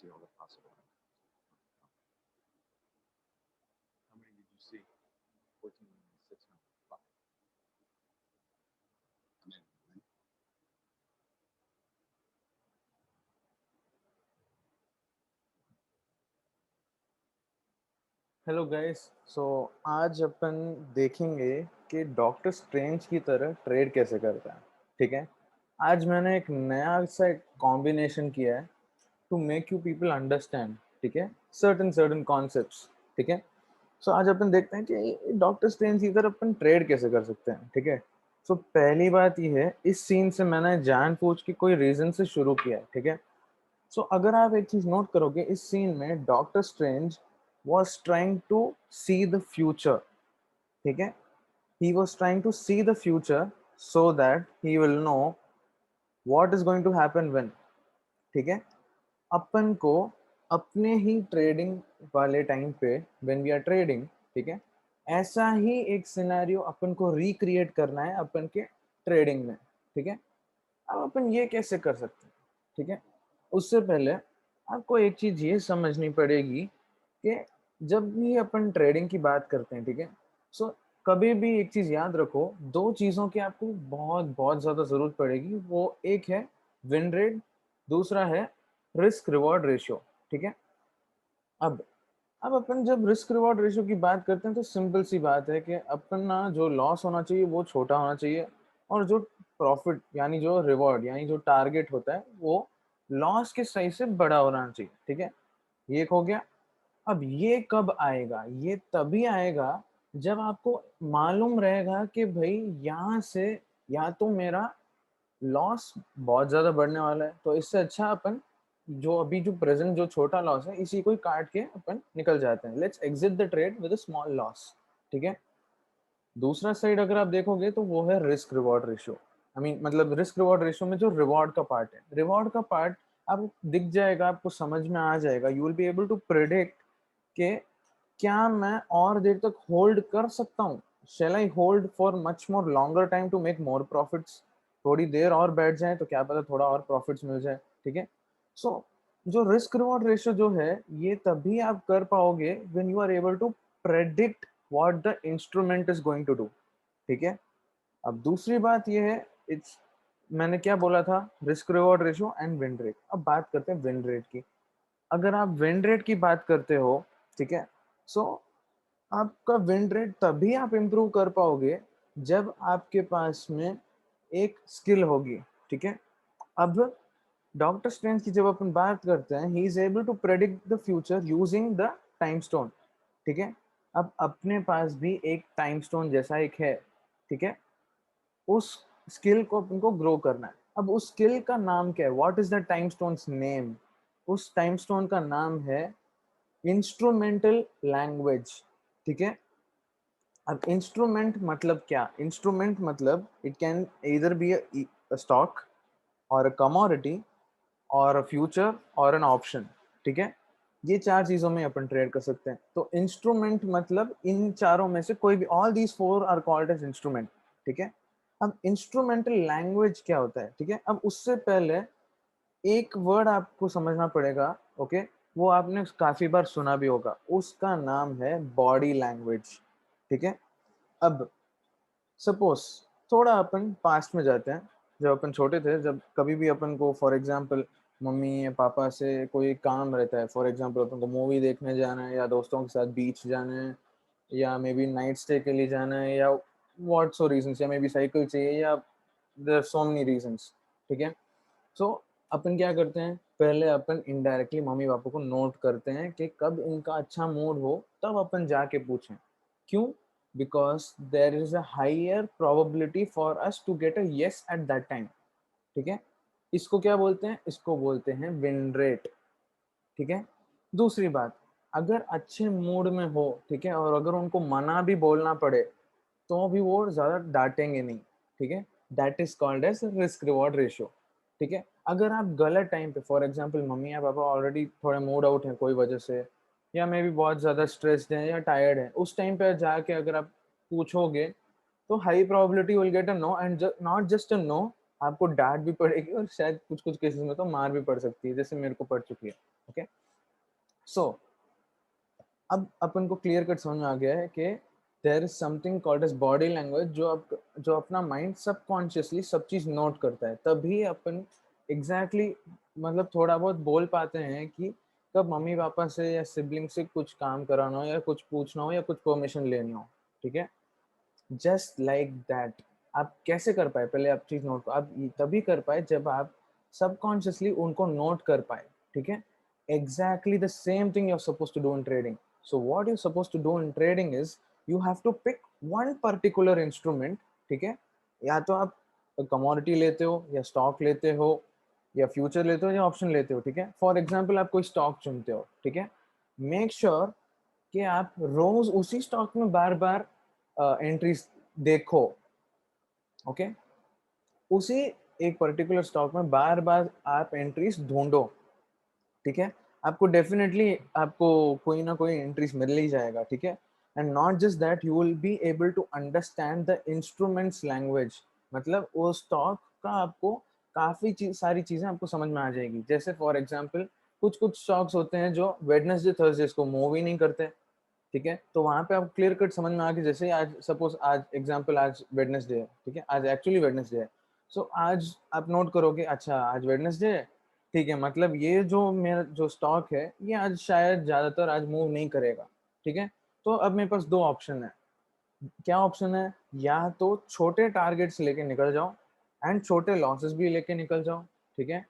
see all the possible outcomes. How many did you see? 14,605. Hello guys. So आज अपन देखेंगे कि doctor strange की तरह ट्रेड कैसे करता है। ठीक है, आज मैंने एक नया सा एक कॉम्बिनेशन किया है to make you people understand. ठीक है, सर्टन सर्टन कॉन्सेप्ट्स। ठीक है, सो आज अपन देखते हैं कि डॉक्टर स्ट्रेंज की तरह अपन ट्रेड कैसे कर सकते हैं। ठीक है, सो पहली बात ये है, इस सीन से मैंने जानबूझ के कोई रीजन से शुरू किया है। ठीक है, सो अगर आप एक चीज नोट करोगे, इस सीन में doctor strange was trying to see the future. ठीक है, he was trying to see the future so that he will know what is going to happen when. ठीक है, अपन को अपने ही ट्रेडिंग वाले टाइम पे व्हेन वी आर ट्रेडिंग, ठीक है, ऐसा ही एक सिनेरियो अपन को रिक्रिएट करना है अपन के ट्रेडिंग में। ठीक है, अब अपन ये कैसे कर सकते हैं? ठीक है, उससे पहले आपको एक चीज ये समझनी पड़ेगी कि जब भी अपन ट्रेडिंग की बात करते हैं, ठीक है, सो कभी भी एक चीज याद रखो, दो चीजों की आपको बहुत बहुत ज्यादा जरूरत पड़ेगी। वो एक है विन रेट, दूसरा है रिस्क रिवॉर्ड रेशियो। ठीक है, अब अब अपन जब रिस्क रिवॉर्ड रेशियो की बात करते हैं तो सिंपल सी बात है कि अपना जो लॉस होना चाहिए वो छोटा होना चाहिए, और जो प्रॉफिट यानी जो रिवॉर्ड यानी जो टारगेट होता है वो लॉस के साइज से बड़ा होना चाहिए। ठीक है, ये एक हो गया। अब ये कब आएगा? ये तभी आएगा जब आपको मालूम रहेगा कि भाई यहाँ से या तो मेरा लॉस बहुत ज्यादा बढ़ने वाला है, तो इससे अच्छा अपन जो अभी जो प्रेजेंट जो छोटा लॉस है इसी को ही काट के अपन निकल जाते हैं। Let's exit the trade with a small loss. ठीक है, दूसरा साइड अगर आप देखोगे तो वो है risk reward ratio. I mean मतलब रिस्क रिवॉर्ड रेशियो में जो रिवॉर्ड का पार्ट है, रिवॉर्ड का पार्ट आपको दिख जाएगा, आपको समझ में आ जाएगा। You will be able to predict कि क्या मैं और देर तक होल्ड कर सकता हूँ। Shall I hold for much more longer time to make more profits? थोड़ी देर और बैठ जाए तो क्या पता थोड़ा और प्रॉफिट्स मिल जाए। ठीक है, सो जो रिस्क रिवॉर्ड रेशियो जो है ये तभी आप कर पाओगे when you are able to predict what the instrument is going to do. ठीक है, अब दूसरी बात ये है, इट्स मैंने क्या बोला था, risk reward ratio and win rate. अब बात करते हैं विन रेट की। अगर आप विन रेट की बात करते हो, ठीक है, सो आपका विन रेट तभी आप इम्प्रूव कर पाओगे जब आपके पास में एक स्किल होगी। ठीक है, अब डॉक्टर स्ट्रेंज की जब अपन बात करते हैं, he is able to predict the future using the time stone. ठीक है, अब अपने पास भी एक टाइम स्टोन जैसा एक है। ठीक है, उस स्किल को अपन को ग्रो करना है। अब उस स्किल का नाम क्या है? What is the time stones name? उस टाइम स्टोन का नाम है इंस्ट्रूमेंटल लैंग्वेज। ठीक है, अब इंस्ट्रूमेंट मतलब क्या? इंस्ट्रूमेंट मतलब इट कैन इधर बी अ स्टॉक और अ कमोडिटी और अ फ्यूचर और एन ऑप्शन। ठीक है, ये चार चीजों में अपन ट्रेड कर सकते हैं। तो इंस्ट्रूमेंट मतलब इन चारों में से कोई भी, all these four are called as instrument. ठीक है, अब इंस्ट्रूमेंटल लैंग्वेज क्या होता है? ठीक है, अब उससे पहले एक वर्ड आपको समझना पड़ेगा। ओके, वो आपने काफी बार सुना भी होगा, उसका नाम है बॉडी लैंग्वेज। ठीक है, अब सपोज थोड़ा अपन पास्ट में जाते हैं। जब अपन छोटे थे, जब कभी भी अपन को फॉर एग्जांपल मम्मी या पापा से कोई काम रहता है, फॉर एग्जांपल अपन को मूवी देखने जाना है या दोस्तों के साथ बीच जाना है या मे बी नाइट स्टे के लिए जाना है या व्हाट सो रीजंस, या मे बी साइकिल चाहिए, या देयर सो मेनी रीजंस। ठीक है, सो अपन क्या करते हैं, पहले अपन इनडायरेक्टली मम्मी पापा को नोट करते हैं कि कब इनका अच्छा मूड हो तब अपन जाके पूछें। क्यों? Because there is a higher probability for us to get a yes at that time. ठीक है, इसको क्या बोलते हैं? इसको बोलते हैं विन रेट। ठीक है, दूसरी बात, अगर अच्छे मूड में हो, ठीक है, और अगर उनको मना भी बोलना पड़े तो भी वो ज्यादा डांटेंगे नहीं। ठीक है, that is called as risk reward ratio. ठीक है, अगर आप गलत टाइम पे, फॉर एग्जांपल मम्मी या पापा ऑलरेडी थोड़े मूड आउट हैं कोई वजह से, या मे बी बहुत ज्यादा स्ट्रेस्ड हैं या टायर्ड हैं, उस टाइम पे जाके अगर आप पूछोगे तो high probability will get a no, and not just a no, आपको डांट भी पड़ेगी और शायद कुछ कुछ केसेस में तो मार भी पड़ सकती है, जैसे मेरे को पड़ चुकी है। ओके, सो अब अपन को क्लियर कट समझ में आ गया है कि there is something called as body language, जो अपना माइंड सबकॉन्शियसली सब चीज नोट करता है, तभी अपन एग्जैक्टली मतलब थोड़ा बहुत बोल पाते हैं कि कब मम्मी पापा से या सिबलिंग से कुछ काम कराना हो या कुछ पूछना हो या कुछ परमिशन लेनी हो। ठीक है, जस्ट लाइक दैट। आप कैसे कर पाए, पहले आप चीज नोट, आप तभी कर पाए जब आप सबकॉन्शियसली उनको नोट कर पाए। ठीक है, exactly the same thing you're supposed to do in trading. So what you're supposed to do in trading is you have to pick one particular instrument. ठीक है, या तो आप कमोडिटी लेते हो या स्टॉक लेते हो या फ्यूचर लेते हो या ऑप्शन लेते हो। ठीक है, फॉर एग्जांपल आप कोई स्टॉक चुनते हो। ठीक है, मेक श्योर कि आप रोज उसी स्टॉक में बार बार एंट्रीज देखो। ओके, उसी एक पर्टिकुलर स्टॉक में बार बार आप एंट्रीज ढूंढो। ठीक है, आपको डेफिनेटली आपको कोई ना कोई एंट्रीज मिल ही जाएगा। ठीक है, and not just that, you will be able to understand the instruments language, मतलब वो स्टॉक का आपको काफी सारी चीजें आपको समझ में आ जाएगी। जैसे फॉर एग्जांपल कुछ कुछ स्टॉक्स होते हैं जो वेडनेसडे थर्सडे को मूव ही नहीं करते। ठीक है, तो वहां पे आप क्लियर कट समझ में आ गई। जैसे आज सपोज, आज एग्जांपल, आज वेडनेसडे है। ठीक है, आज एक्चुअली वेडनेसडे है। सो आज आप नोट करोगे, अच्छा आज वेडनेसडे है, ठीक है, मतलब ये जो मेरा जो स्टॉक है ये आज शायद ज्यादातर आज मूव नहीं करेगा। ठीक है, तो अब मेरे पास दो ऑप्शन है। क्या ऑप्शन है, या तो छोटे टारगेट्स लेके निकल जाओ एंड छोटे लॉसेस भी लेके निकल जाओ। ठीक है,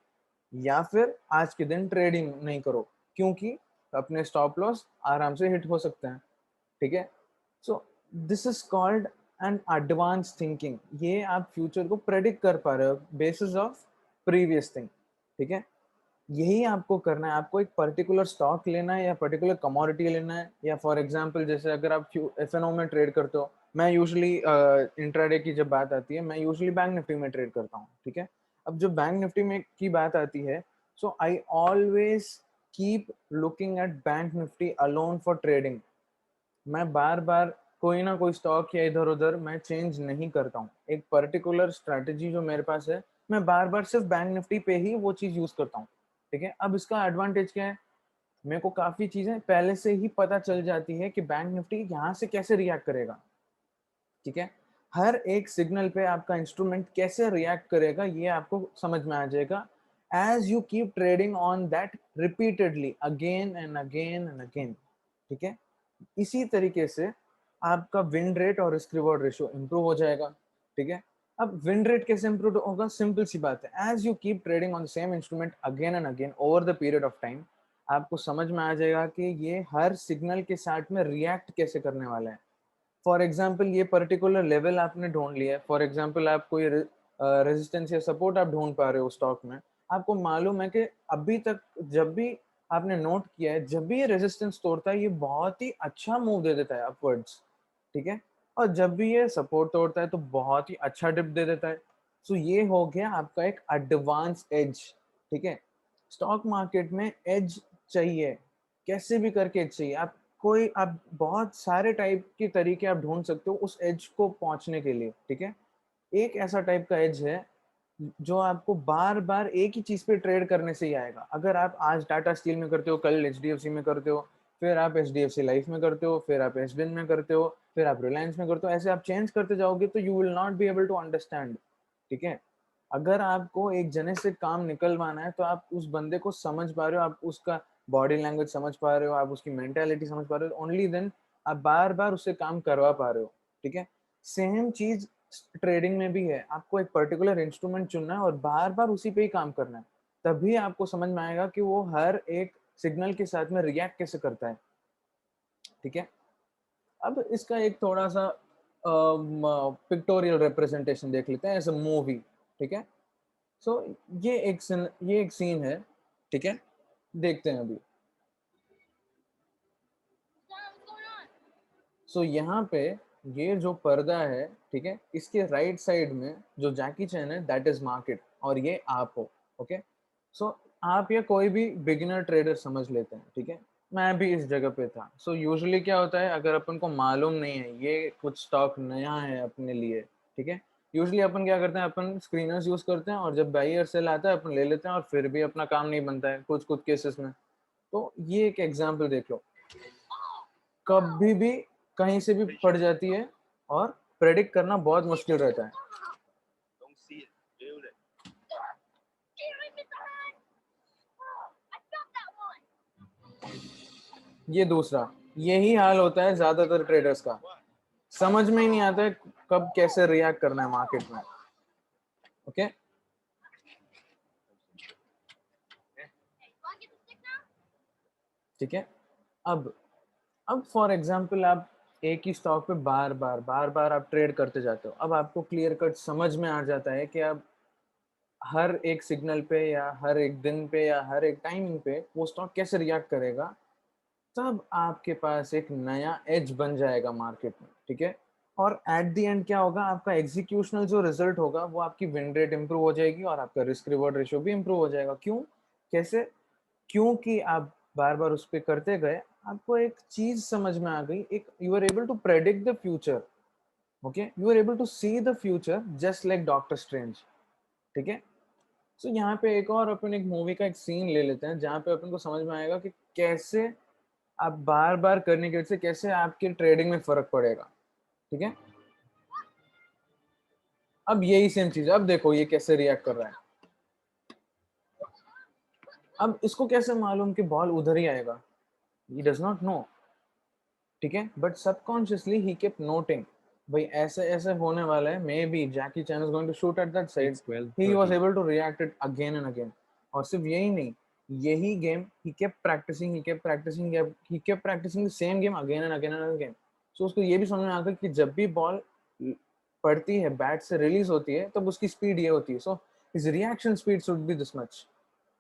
या फिर आज के दिन ट्रेडिंग नहीं करो, क्योंकि अपने स्टॉप लॉस आराम से हिट हो सकते हैं। ठीक है, so this is called an advance thinking. ये आप फ्यूचर को प्रेडिक्ट कर पा रहे हो बेसिस ऑफ प्रीवियस थिंग। ठीक है, यही आपको करना है। आपको एक पर्टिकुलर स्टॉक लेना है या पर्टिकुलर कमोडिटी लेना है, या फॉर एग्जांपल जैसे अगर आप एफएनओ में ट्रेड करते हो, मैं यूजुअली इंट्राडे की जब बात आती है, मैं यूजुअली बैंक निफ्टी में ट्रेड करता हूँ। ठीक है, अब जो बैंक निफ्टी में की बात आती है, so I always keep looking at bank Nifty alone for trading. मैं बार बार कोई ना कोई स्टॉक या इधर उधर मैं चेंज नहीं करता हूँ। एक पर्टिकुलर स्ट्रैटेजी जो मेरे पास है, मैं बार बार सिर्फ बैंक निफ्टी पे ही वो चीज यूज करता हूँ। ठीक है, अब इसका एडवांटेज क्या है, मेरे को काफी चीजें पहले से ही पता चल जाती है कि बैंक निफ्टी यहाँ से कैसे रिएक्ट करेगा। ठीक है, हर एक सिग्नल पे आपका इंस्ट्रूमेंट कैसे रिएक्ट करेगा ये आपको समझ में आ जाएगा, as you keep trading on that repeatedly again and again and again. ठीक है, इसी तरीके से आपका विन रेट और रिस्क रिवॉर्ड रेशियो इंप्रूव हो जाएगा। ठीक है, अब विन रेट कैसे इंप्रूव होगा, सिंपल सी बात है, as you keep trading on the same instrument again and again over the period of time, आपको समझ में आ जाएगा कि ये हर सिग्नल के साथ में रिएक्ट कैसे करने वाला है। फॉर एग्जाम्पल ये पर्टिकुलर लेवल आपने ढूंढ लिया है, फॉर एग्जाम्पल आप कोई रेजिस्टेंस या सपोर्ट आप ढूंढ पा रहे हो स्टॉक में, आपको मालूम है कि अभी तक जब भी आपने नोट किया है, जब भी ये रेजिस्टेंस तोड़ता है ये बहुत ही अच्छा मूव दे देता है अपवर्ड्स। ठीक है, और जब भी ये सपोर्ट तोड़ता है तो बहुत ही अच्छा डिप दे देता है। सो ये हो गया आपका एक एडवांस एज। ठीक है, स्टॉक मार्केट में एज चाहिए, कैसे भी करके एज चाहिए। आप बहुत सारे टाइप के तरीके आप ढूंढ सकते हो उस एज को पहुंचने के लिए। ठीक है, एक ऐसा टाइप का एज है जो आपको बार बार एक ही चीज पे ट्रेड करने से ही आएगा। अगर आप आज टाटा स्टील में करते हो, कल एचडीएफसी में करते हो, फिर आप एचडीएफसी लाइफ में करते हो, फिर आप एसबिन में करते हो, फिर आप रिलायंस में करते हो, ऐसे आप चेंज करते जाओगे तो you will not be able to understand. ठीक है, अगर आपको एक जने से काम निकलवाना है तो आप उस बंदे को समझ पा रहे हो, आप उसका बॉडी लैंग्वेज समझ पा रहे हो, आप उसकी मेंटेलिटी समझ पा रहे हो, ओनली देन आप बार बार उससे काम करवा पा रहे हो। ठीक है, सेम चीज ट्रेडिंग में भी है। आपको एक पर्टिकुलर इंस्ट्रूमेंट चुनना है और बार बार उसी पे ही काम करना है, तभी आपको समझ में आएगा कि वो हर एक सिग्नल के साथ में रिएक्ट कैसे करता है। ठीक है, अब इसका एक थोड़ा सा पिक्टोरियल रिप्रेजेंटेशन देख लेते हैं एज अ मूवी। ठीक है, सो ये एक सीन है। ठीक है, देखते हैं अभी। सो यहाँ पे ये जो पर्दा है, ठीक है, इसके राइट साइड में जो जैकी चैन है दैट इज मार्केट, और ये आप हो। ओके, सो आप या कोई भी बिगिनर ट्रेडर समझ लेते हैं। ठीक है, मैं भी इस जगह पे था। सो यूजुअली क्या होता है, अगर अपन को मालूम नहीं है, ये कुछ स्टॉक नया है अपने लिए, ठीक है, यूजुअली अपन क्या करते हैं, अपन स्क्रीनर्स यूज करते हैं और जब बाई और सेल आता है अपन ले लेते हैं और फिर भी अपना काम नहीं बनता है कुछ कुछ केसेस में। तो ये एक एग्जांपल देख लो, कभी भी कहीं से भी पड़ जाती है और प्रेडिक्ट करना बहुत मुश्किल रहता है। Don't see it. Build it. ये दूसरा, यही हाल होता है ज्यादातर ट्रेडर्स का, समझ में ही नहीं आता है कब कैसे रिएक्ट करना है मार्केट में। ओके ठीक है। अब फॉर एग्जांपल आप एक ही स्टॉक पे बार बार आप ट्रेड करते जाते हो। अब आपको क्लियर कट समझ में आ जाता है कि आप हर एक सिग्नल पे या हर एक दिन पे या हर एक टाइमिंग पे वो स्टॉक कैसे रिएक्ट करेगा। तब आपके पास एक नया एज बन जाएगा मार्केट में, ठीक है। और एट द एंड क्या होगा, आपका एग्जीक्यूशनल जो रिजल्ट होगा वो आपकी विन रेट इंप्रूव हो जाएगी और आपका रिस्क रिवॉर्ड रेशियो भी इंप्रूव हो जाएगा। क्यों, कैसे? क्योंकि आप बार बार उस पर करते गए, आपको एक चीज समझ में आ गई, एक you are able to predict the future. Okay, you are able to see the future just like Doctor Strange, ठीक है। सो यहाँ पे एक और अपन एक मूवी का एक सीन ले लेते हैं जहाँ पे अपन को समझ में आएगा कि कैसे आप बार बार करने की वजह से कैसे आपके ट्रेडिंग में फर्क पड़ेगा, ठीक है। अब यही सेम चीज, अब देखो ये कैसे रिएक्ट कर रहा है। अब इसको कैसे मालूम कि बॉल उधर ही आएगा, ही डज नॉट नो, ठीक है। But subconsciously he kept noting, भाई ऐसे ऐसे होने वाला है, may be Jackie Chan is going to shoot at that side, he was able to react it again and again. और सिर्फ यही नहीं, यही game he kept practicing, he kept practicing the same game again and again and again. So उसको ये भी समझ में आता है कि जब भी बॉल पड़ती है, बैट से रिलीज होती है, तब उसकी स्पीड ये होती है। So his reaction speed should be this much,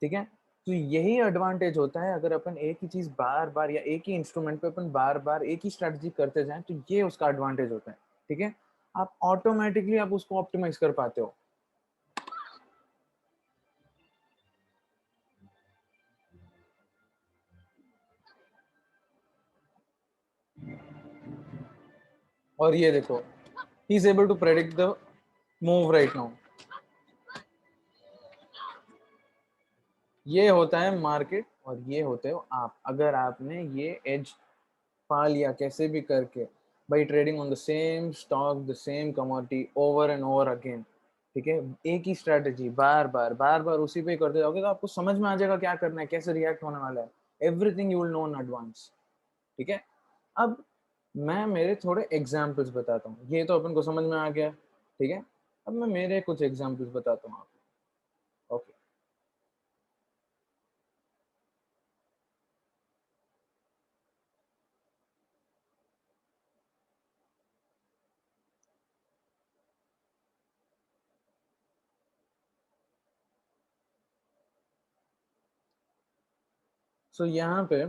ठीक है। तो यही एडवांटेज होता है अगर अपन एक ही चीज बार बार या एक ही इंस्ट्रूमेंट पे अपन बार बार एक ही स्ट्रेटजी करते जाएं, तो ये उसका एडवांटेज होता है, ठीक है। आप ऑटोमेटिकली आप उसको ऑप्टिमाइज कर पाते हो। और ये देखो, he is able to predict the move right now. ये होता है मार्केट और ये होते हो आप। अगर आपने ये एज पा लिया कैसे भी करके, by trading on the same stock, the same commodity over and over again, ठीक है, एक ही स्ट्रेटेजी बार बार उसी पे करते जाओगे, तो आपको समझ में आ जाएगा क्या करना है, कैसे रिएक्ट होने वाला है। Everything you will know in advance, ठीक है। अब मैं मेरे थोड़े एग्जाम्पल्स बताता हूँ, ये तो अपन को समझ में आ गया, ठीक है। अब मैं मेरे कुछ एग्जाम्पल्स बताता हूँ आपको। ओके, सो यहाँ पे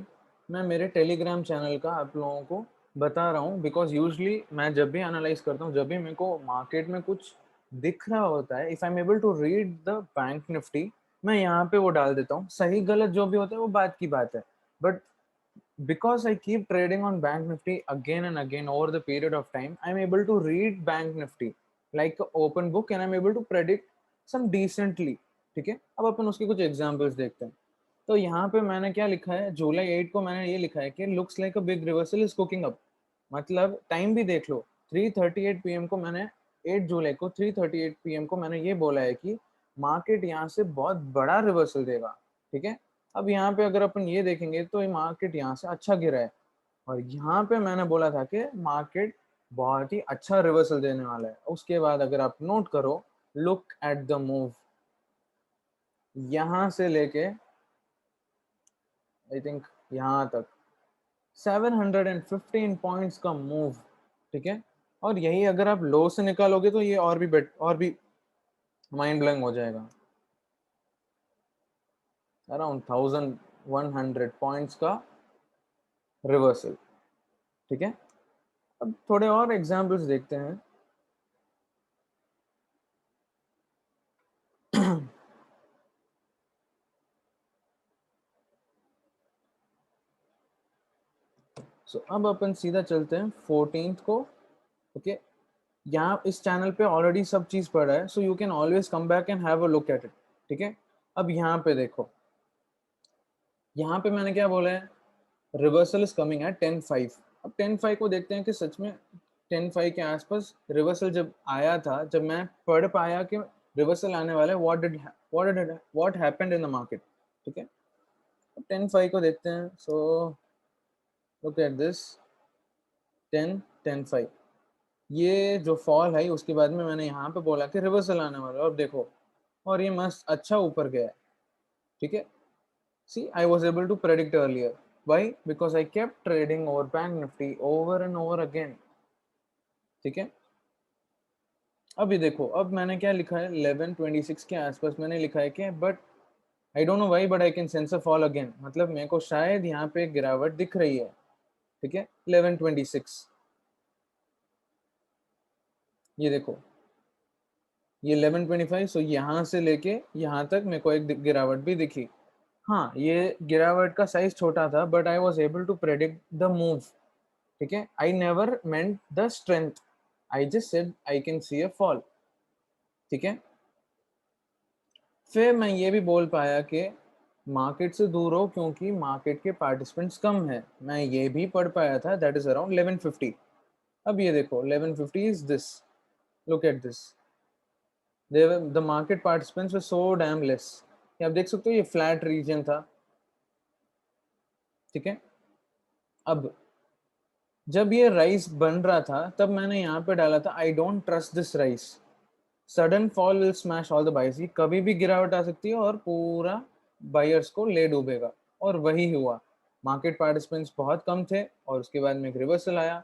मैं मेरे टेलीग्राम चैनल का आप लोगों को बता रहा हूँ, बिकॉज यूजली मैं जब भी एनालाइज करता हूँ, जब भी मेरे को मार्केट में कुछ दिख रहा होता है, if I am able to read the Bank Nifty, मैं यहाँ पे वो डाल देता हूँ। सही गलत जो भी होता है वो बात की बात है, but because I keep trading on Bank Nifty again and again over the period of time, I'm able to read Bank Nifty like an open book and I'm able to predict some decently, ठीक है। अब अपन उसके कुछ examples देखते हैं। तो यहाँ पे मैंने क्या लिखा है, जुलाई 8 को मैंने ये लिखा है कि looks like a big reversal is cooking up. मतलब टाइम भी देख लो, 3:38 पीएम को मैंने, 8 जुलाई को 3:38 पीएम को मैंने ये बोला है कि मार्केट यहाँ से बहुत बड़ा रिवर्सल देगा, ठीक है। अब यहाँ पे अगर अपन ये देखेंगे तो ये मार्केट यहाँ से अच्छा गिरा है और यहाँ पे मैंने बोला था कि मार्केट बहुत ही अच्छा रिवर्सल देने वाला है। उसके बाद अगर आप नोट करो, लुक एट द मूव, यहाँ से लेके आई थिंक यहाँ तक 715 पॉइंट्स का मूव, ठीक है। और यही अगर आप लो से निकालोगे तो ये और भी माइंड ब्लोइंग हो जाएगा, अराउंड 1100 पॉइंट्स का रिवर्सल, ठीक है। अब थोड़े और एग्जांपल्स देखते हैं। सो अब अपन सीधा चलते हैं 14th को, ओके। यहाँ इस चैनल पे ऑलरेडी सब चीज़ पड़ा है, so you can always come back and have a look at it, ठीक है। अब यहाँ पे देखो, यहाँ पे मैंने क्या बोला है, रिवर्सल इज कमिंग एट 10.5। अब 10.5 को देखते हैं कि सच में 10.5 के आसपास रिवर्सल जब आया था, जब मैं पढ़ पाया कि रिवर्सल आने वाला है, what happened in the market, ठीक है। 10.5 को देखते हैं, सो लुक एट दिस 10.5। ये जो फॉल है उसके बाद में मैंने यहाँ पे बोला कि रिवर्सल आने वाला है, और देखो, और ये मस्त अच्छा ऊपर गया है, ठीक है। See, I was able to predict earlier. Why? Because I kept trading over Bank Nifty over and over again, ठीक है। अब ये देखो, अब मैंने क्या लिखा है, 11.26 के आसपास मैंने लिखा है कि but I don't know why but I can sense a fall again, मतलब मेरे को शायद यहाँ पे गिरावट दिख रही है, ठीक है। 11.26, ये देखो, ये 11.25, सो यहाँ से लेके यहाँ तक मेरे को एक गिरावट भी दिखी। हाँ, ये गिरावट का साइज छोटा था, but I was able to predict the move, ठीक है। I never meant the strength, I just said I can see a fall, ठीक है। फिर मैं ये भी बोल पाया कि मार्केट से दूर हो क्योंकि मार्केट के पार्टिसिपेंट्स कम है, मैं ये भी पढ़ पाया था, दैट इज अराउंड 1150। अब ये देखो 1150 is this, look at this, the market participants were so damn less. आप देख सकते हो ये फ्लैट रीजन था, ठीक है। अब जब ये राइस बन रहा था तब मैंने यहाँ पे डाला था, I don't trust this rice, sudden fall will smash all the बाइस, कभी भी गिरावट आ सकती है और पूरा बायर्स को ले डूबेगा, और वही हुआ। मार्केट पार्टिसिपेंट्स बहुत कम थे और उसके बाद में एक रिवर्सल आया,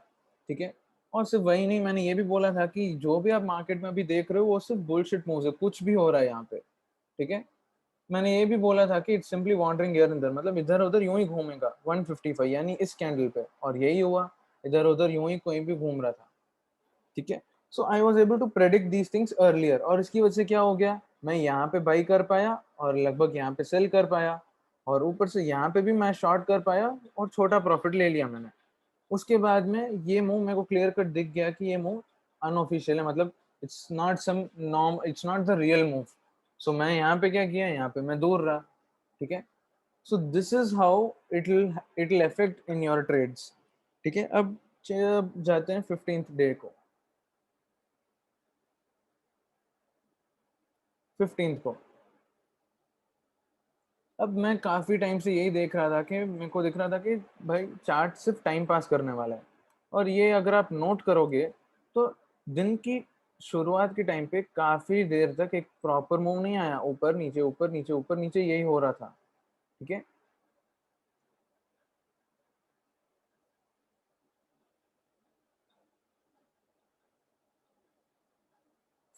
ठीक है। और सिर्फ वही नहीं, मैंने ये भी बोला था कि जो भी आप मार्केट में अभी देख रहे हो वो सिर्फ बुलशिट मूव्स है, कुछ भी हो रहा है यहाँ पे, ठीक है। मैंने ये भी बोला था कि it's simply wandering here and there, मतलब इधर उधर यूं ही घूमेगा 155 यानी इस कैंडल पे, और यही हुआ, इधर उधर यूं ही कोई भी घूम रहा था, ठीक है। So I was able to predict these things earlier, और इसकी वजह से क्या हो गया, मैं यहाँ पे बाई कर पाया और लगभग यहाँ पे सेल कर पाया, और ऊपर से यहाँ पे भी मैं शॉर्ट कर पाया और छोटा प्रॉफिट ले लिया मैंने। उसके बाद में ये मूव मेरे को क्लियर कट दिख गया कि ये मूव अनऑफिशियल है, मतलब it's not some norm, it's not the real move. So मैं यहाँ पे क्या किया, यहाँ पे मैं दूर रहा, ठीक है। So this is how it will affect in your trades, ठीक है। अब जाते हैं 15th डे को, 15th को। अब मैं काफ़ी टाइम से यही देख रहा था कि मेरे को दिख रहा था कि भाई चार्ट सिर्फ टाइम पास करने वाला है, और ये अगर आप नोट करोगे तो दिन की शुरुआत के टाइम पे काफ़ी देर तक एक प्रॉपर मूव नहीं आया, ऊपर नीचे ऊपर नीचे ऊपर नीचे यही हो रहा था, ठीक है।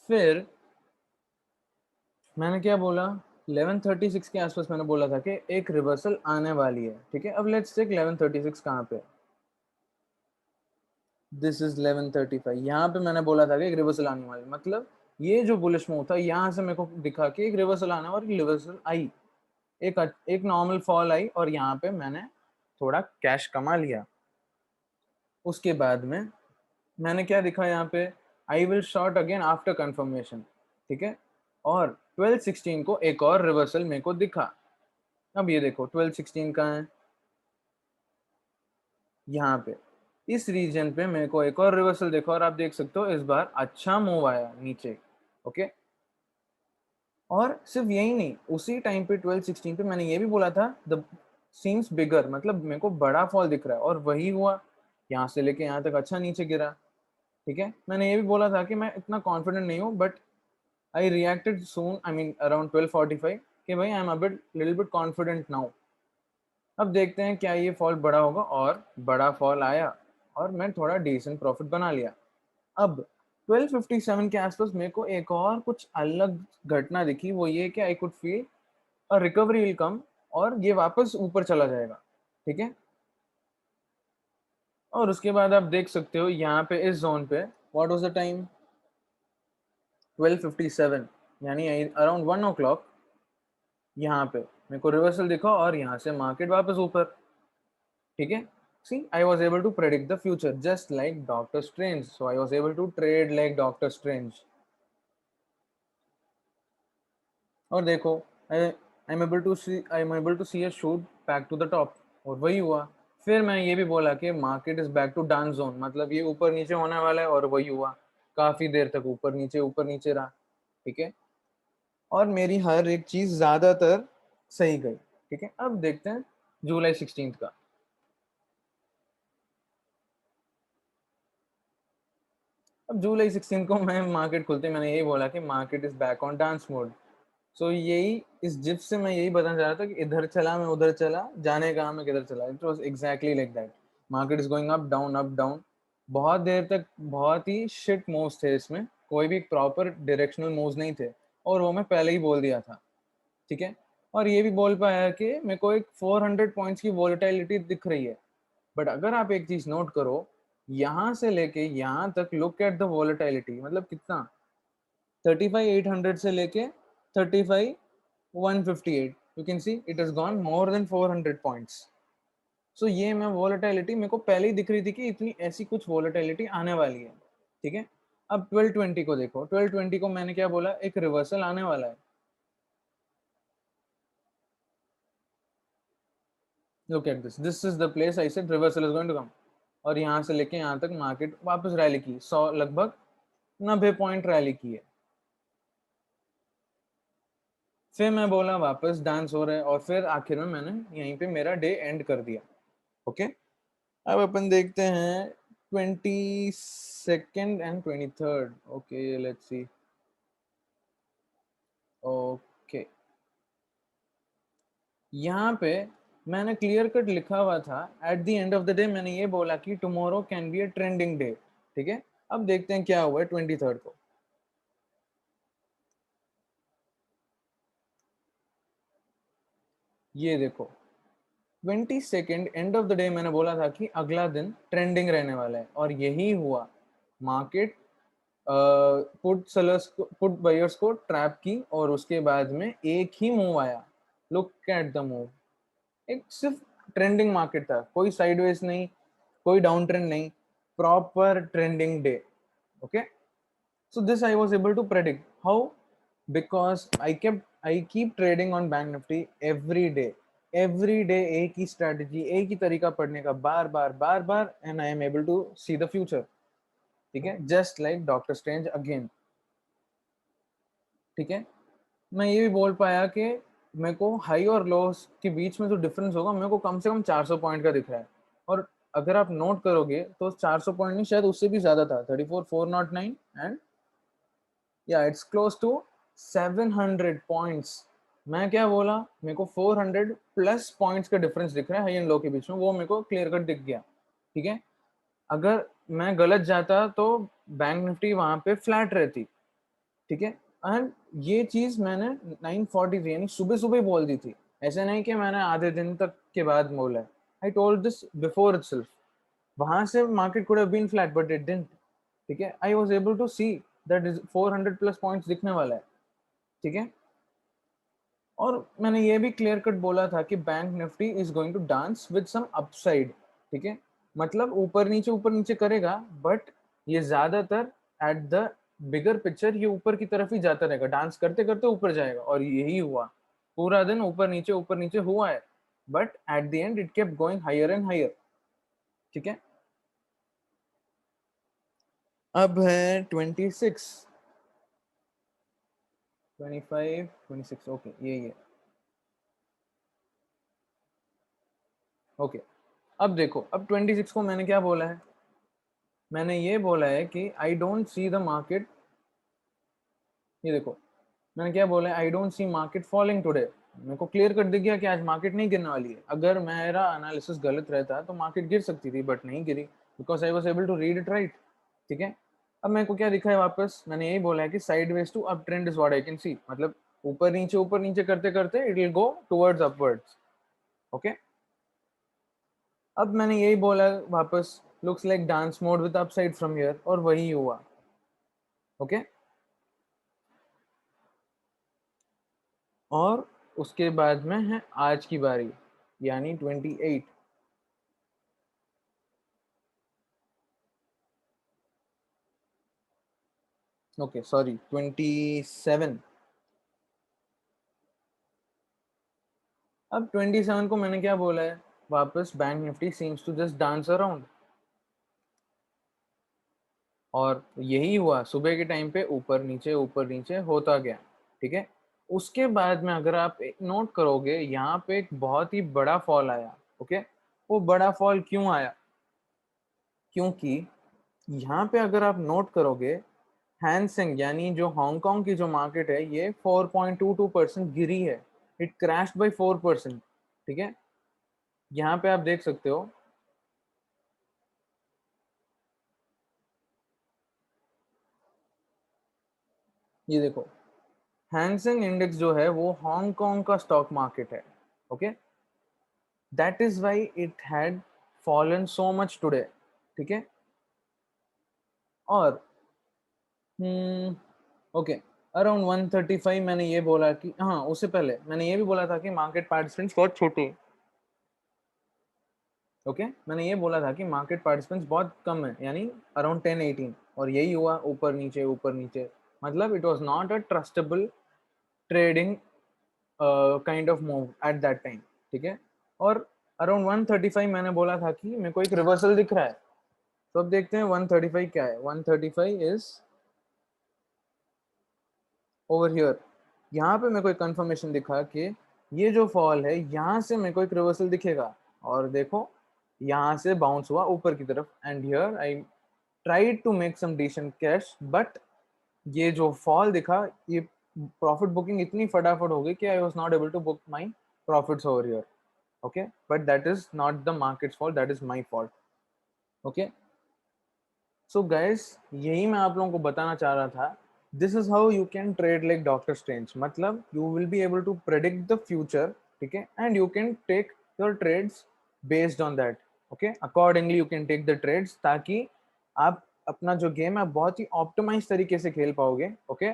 फिर मैंने क्या बोला, 1136 के आसपास मैंने बोला था कि एक रिवर्सल आने वाली है, ठीक है। अब लेट्स चेक 1136 कहाँ पे, दिस इज 1135, यहाँ पे मैंने बोला था कि एक रिवर्सल आने वाली, मतलब ये जो बुलिश मूव था यहाँ से मेरे को दिखा कि एक रिवर्सल आना, और रिवर्सल आई, एक एक नॉर्मल फॉल आई, और यहाँ पे मैंने थोड़ा कैश कमा लिया। उसके बाद में मैंने क्या दिखा यहाँ पे, I will short again after confirmation, ठीक है। और 1216 को एक और रिवर्सल मेरे को दिखा। अब ये देखो 1216 कहाँ है, यहाँ पे इस रीजन पे मेरे को एक और रिवर्सल देखो, और आप देख सकते हो इस बार अच्छा मूव आया नीचे, ओके। और सिर्फ यही नहीं, उसी टाइम पे 1216 पे मैंने ये भी बोला था द सीम्स बिगर, मतलब मेरे को बड़ा फॉल दिख रहा है, और वही हुआ, यहाँ से लेके यहाँ तक अच्छा नीचे गिरा, ठीक है। मैंने ये भी बोला था कि मैं इतना कॉन्फिडेंट नहीं हूँ, but I reacted soon, I mean around 1245, कि भाई I am a bit little bit confident now. अब देखते हैं क्या ये फॉल बड़ा होगा, और बड़ा फॉल आया, और मैं थोड़ा डिसेंट प्रॉफिट बना लिया। अब 1257 के आसपास मेरे को एक और कुछ अलग घटना दिखी, वो ये कि I could feel a recovery will come, और ये वापस ऊपर चला जाएगा, ठीक है। और उसके बाद आप देख सकते हो यहाँ पे इस जोन पे, व्हाट वाज द टाइम, 1257, यानी अराउंड 1 o'clock, यहाँ पे मेरे को रिवर्सल दिखा और यहाँ से मार्केट वापस ऊपर, ठीक है। See, I was able to predict the future just like Doctor Strange, so I was able to trade like Doctor Strange. और देखो, I am able to see a shoot back to the top, और वही हुआ। फिर मैं ये भी बोला कि market is back to dance zone, मतलब ये ऊपर नीचे होने वाला है, और वही हुआ। काफी देर तक ऊपर नीचे रहा, ठीक है। और मेरी हर एक चीज ज्यादातर सही गई, ठीक है। अब देखते हैं जुलाई 16 का। अब जुलाई 16 को मैं मार्केट खुलते मैंने यही बोला कि market is back on dance mode. So यही इस जिप से मैं यही बताना चाह रहा था कि इधर चला मैं उधर चला, जाने का मैं किधर चला। It was exactly like that. Market is going up down. बहुत देर तक बहुत ही शिट मूव्स थे इसमें, कोई भी प्रॉपर डायरेक्शनल मूव्स नहीं थे, और वो मैं पहले ही बोल दिया था, ठीक है। और ये भी बोल पाया कि मेरे को एक 400 पॉइंट्स की वॉलेटिलिटी दिख रही है। बट अगर आप एक चीज नोट करो, यहाँ से लेके यहाँ तक लुक एट द वॉलेटिलिटी, मतलब कितना, 35,800 से लेके 35,158, you can see it has gone more than 400 points. So ये मैं वॉलेटिलिटी मेरे को पहले ही दिख रही थी कि इतनी ऐसी कुछ वॉलेटिलिटी आने वाली है, ठीक है। अब 1220 को देखो, 1220 को मैंने क्या बोला, एक रिवर्सल आने वाला है। Look at this is the place I said reversal is going to come. और यहाँ से लेके यहाँ तक मार्केट वापस रैली की, 100 लगभग 90 पॉइंट रैली की है। फिर मैं बोला वापस डांस हो रहा है, और फिर आखिर में मैंने यहीं पे मेरा डे एंड कर दिया, ओके। अब अपन देखते हैं 22nd and 23rd, okay let's see. Okay, यहाँ पे मैंने क्लियर कट लिखा हुआ था, eight the end of the day मैंने ये बोला कि tomorrow can be a trending day, ठीक है। अब देखते हैं क्या हुआ है 23rd को। ये देखो, 22nd end of the day मैंने बोला था कि अगला दिन ट्रेंडिंग रहने वाला है, और यही हुआ। मार्केट पुट सेलर्स को, पुट बायर्स को ट्रैप की, और उसके बाद में एक ही मूव आया। लुक एट द मूव, एक सिर्फ ट्रेंडिंग मार्केट था, कोई साइडवेज नहीं, कोई डाउन ट्रेंड नहीं, proper trending day, okay. So this I was able to predict how, because I keep trading on Bank Nifty every day एक ही स्ट्रेटजी, एक ही तरीका पढ़ने का, बार बार बार बार, and I am able to see the future, ठीक है, just like Doctor Strange again, ठीक है। मैं ये भी बोल पाया कि मेरे को हाई और लो के बीच में जो डिफरेंस होगा, मेरे को कम से कम 400 पॉइंट का दिख रहा है। और अगर आप नोट करोगे तो 400 पॉइंट नहीं, शायद उससे भी ज्यादा था, 34,409, एंड या इट्स क्लोज टू 700 पॉइंट्स। मैं क्या बोला, मेरे को 400 प्लस पॉइंट्स का डिफरेंस दिख रहा है हाई एंड लो के बीच में, वो मेरे को क्लियर कट दिख गया, ठीक है। अगर मैं गलत जाता तो बैंक निफ्टी वहां पे फ्लैट रहती, ठीक है। एंड ये चीज मैंने 9:43 यानी सुबह सुबह बोल दी थी, ऐसे नहीं कि मैंने आधे दिन तक के बाद बोला है। I told this before itself. वहां से market could have been flat but it didn't, ठीक है। I was able to see that is 400 plus points दिखने वाला है, ठीक है। और मैंने ये भी क्लियर कट बोला था कि Bank Nifty is going to dance with some upside, ठीक है। मतलब ऊपर नीचे करेगा, बट ये ज्यादातर एट द बिगर पिक्चर ये ऊपर की तरफ ही जाता रहेगा, डांस करते करते ऊपर जाएगा, और यही हुआ। पूरा दिन ऊपर नीचे हुआ है, but at the end it kept going higher and higher, ठीक है। अब है 26, 25, 26, ओके ये ओके। अब देखो, अब 26 को मैंने क्या बोला है, मैंने ये बोला है कि I don't see the market, ये देखो मैंने क्या बोला है, I don't see market falling today. मेरे को क्लियर कर दिख गया कि आज मार्केट नहीं गिरने वाली है। अगर मेरा एनालिसिस गलत रहता तो मार्केट गिर सकती थी, बट नहीं गिरी, because I was able to read it right, ठीक है। अब मेरे को क्या दिखा है वापस, मैंने यही बोला है कि sideways to up trend is what I can see, मतलब ऊपर नीचे करते करते it will go towards upwards, okay. अब मैंने यही बोला वापस, looks like dance mode with upside from here, और वही हुआ, ओके। और उसके बाद में है आज की बारी, यानी 28। Okay sorry 27। अब 27 को मैंने क्या बोला है, वापस Bank Nifty seems to just dance around, और यही हुआ सुबह के टाइम पे, ऊपर नीचे होता गया। ठीक है, उसके बाद में अगर आप नोट करोगे यहाँ पे एक बहुत ही बड़ा फॉल आया। ओके, वो बड़ा फॉल क्यों आया, क्योंकि यहाँ पे अगर आप नोट करोगे, हैंसेंग यानी जो हांगकांग की जो मार्केट है ये 4.22% गिरी है, इट क्रैश्ड बाय 4%। ठीक है, यहाँ पे आप देख सकते हो, ये देखो, हैंसेंग इंडेक्स जो है वो हांगकांग का स्टॉक मार्केट है। Okay, that is why it had fallen so much today. ठीक है, और ओके, अराउंड 135 मैंने ये बोला कि, हाँ उससे पहले मैंने ये भी बोला था कि मार्केट पार्टिसिपेंट्स बहुत छोटे हैं। ओके, मैंने ये बोला था कि मार्केट पार्टिसिपेंट्स बहुत कम है, यानी अराउंड 10-18, और यही हुआ, ऊपर नीचे, मतलब it was not a trustable trading kind of move at that time. ठीक है, और अराउंड 135 मैंने बोला था कि मेरे को एक रिवर्सल दिख रहा है। तो अब देखते हैं 135 क्या है। 135 इज ओवर हियर। यहाँ पे मेरे को एक कंफर्मेशन दिखा कि ये जो फॉल है यहाँ से मेरे को एक रिवर्सल दिखेगा, और देखो यहाँ से बाउंस हुआ ऊपर की तरफ, and here I tried to make some decent cash, but ये जो फॉल दिखा, ये प्रॉफिट बुकिंग इतनी फटाफट हो गई कि I was not able to book my profits over here. Okay, but that is not the market's fault, that is my fault. Okay, so guys, यही मैं आप लोगों को बताना चाह रहा था, this is how you can trade like Doctor Strange, मतलब you will be able to predict the future. ठीक है, and you can take your trades based on that. Okay, accordingly you can take the trades, ताकि आप अपना जो game है बहुत ही optimise तरीके से खेल पाओगे। Okay,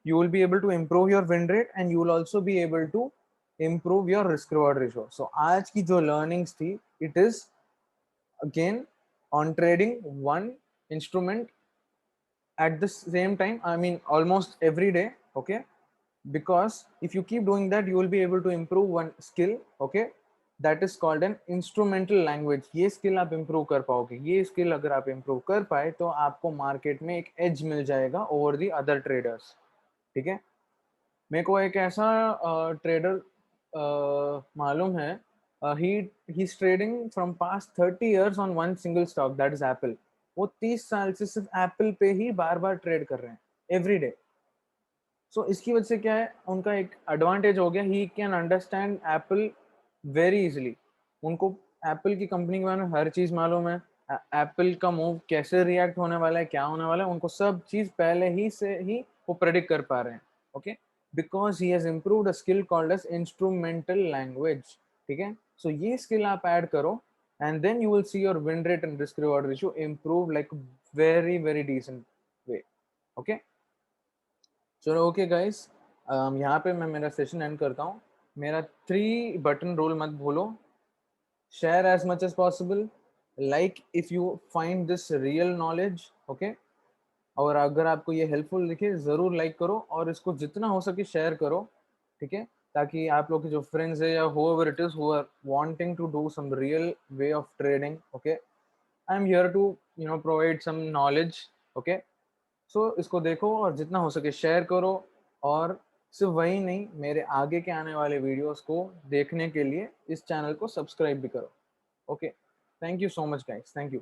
you will be able to improve your win rate and you will also be able to improve your risk reward ratio. So आज की जो learnings थी, it is again on trading one instrument at the same time, I mean almost every day. Okay, because if you keep doing that you will be able to improve one skill. Okay, that is called an instrumental language. ये skill आप improve कर पाओगे, ये skill अगर आप improve कर पाए तो आपको market में एक edge मिल जाएगा over the other traders। ठीक है, मेरे को एक ऐसा ट्रेडर मालूम है, he he is trading from past 30 years on one single stock, that is Apple. वो 30 साल से सिर्फ एप्पल पे ही बार बार ट्रेड कर रहे हैं एवरी डे। सो इसकी वजह से क्या है, उनका एक एडवांटेज हो गया, he can understand Apple very easily. उनको एप्पल की कंपनी के बारे में हर चीज़ मालूम है, एप्पल का मूव कैसे रिएक्ट होने वाला है, क्या होने वाला है, उनको सब चीज़ पहले ही से ही वो प्रेडिक्ट कर पा रहे हैं। Okay, because he has improved a skill called as instrumental language. ठीक है, सो ये स्किल आप ऐड करो, and then you will see your win rate and risk reward ratio improve like very very decent way. Okay, चलो okay guys, यहाँ पे मैं मेरा सेशन एंड करता हूँ। मेरा 3 बटन रूल मत भूलो, share as much as possible, like if you find this real knowledge. Okay, और अगर आपको ये हेल्पफुल दिखे ज़रूर लाइक करो, और इसको जितना हो सके शेयर करो। ठीक है, ताकि आप लोग के जो फ्रेंड्स है या whoever it is who are wanting to do some real way of trading, okay, I am here to provide some knowledge। okay, सो इसको देखो और जितना हो सके शेयर करो, और सिर्फ वही नहीं, मेरे आगे के आने वाले वीडियोस को देखने के लिए इस चैनल को सब्सक्राइब भी करो। Okay, thank you so much guys, thank you.